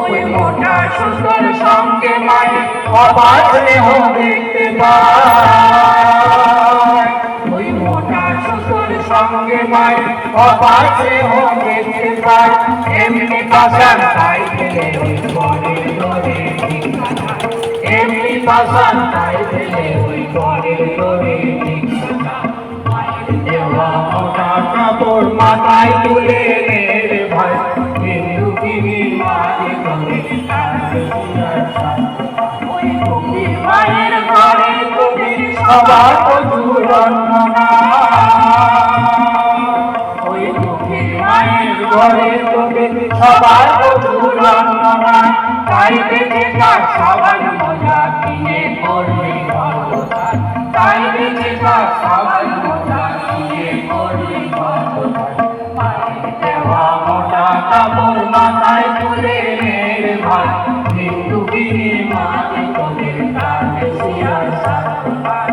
ওই মোটা সুন্দর সঙ্গে মায়ের অবাক স্নেহ দেখতে পায়। ওই মোটা সুন্দর সঙ্গে মায়ের অবাক স্নেহ দেখতে পায়। এমনি পাশান তাই ফেলে ওই ঘরের দরে ভিক্ষা চায়। এমনি পাশান তাই ফেলে ওই ঘরের দরে ভিক্ষা চায়। মায়ের দেওয়া মোটা কাপড় মাথায় তুলে নে রে ভাই, হিন্দুগিরি মাঝে তোরে ওই দুঃখী মায়ের ঘরে তোদের সবার ঝুলন্ন না। ওই দুঃখী মায়ের ঘরে তোদের সবার ঝুলন্ন না। তাই বেঁচে থাক সবার মজা কিনে করবে গর্বতার। তাই বেঁচে থাক সবার মজা কিনে করবে গর্বতার। মায়ের দেওয়া মোটা কাপড় মাথায় তুলে নে রে ভাই, হিন্দুগিরি মাঝে তোদের তার বেশি আর সাধ্য নাই।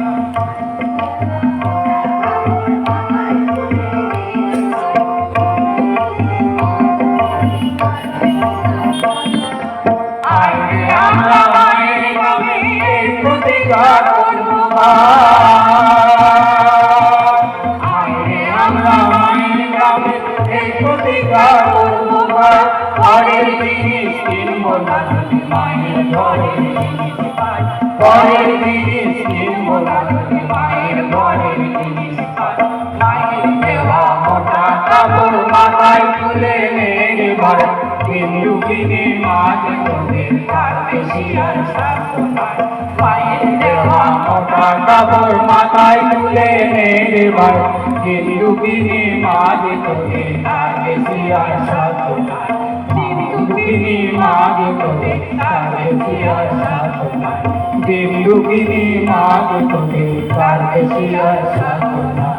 আইরে আমরা মায়ের নামে এই প্রতিকার করবো ভাই। আইরে আমরা মায়ের নামে এই প্রতিকার করবো ভাই। ঘরের জিনিস কিনবো না যদি মায়ের ঘরের জিনিস পাই। ঘরের জিনিস কিনবো না যদি মায়ের ঘরের জিনিস পাই। মায়ের দেওয়া মোটা কাপড় মাথায় তুলে নে রে ভাই, হিন্দুগিরি মাঝে তোদের তার বেশি আর সাধ্য নাই। মায়ের দেওয়া মোটা কাপড় মাথায় তুলে নে রে ভাই, হিন্দুগিরি মাঝে তোদের তার বেশি আর সাধ্য নাই। হিন্দুগিরি মাঝে তোদের তার বেশি আর সাধ্য নাই। হিন্দুগিরি মাঝে তোদের তার বেশি আর সাধ্য নাই।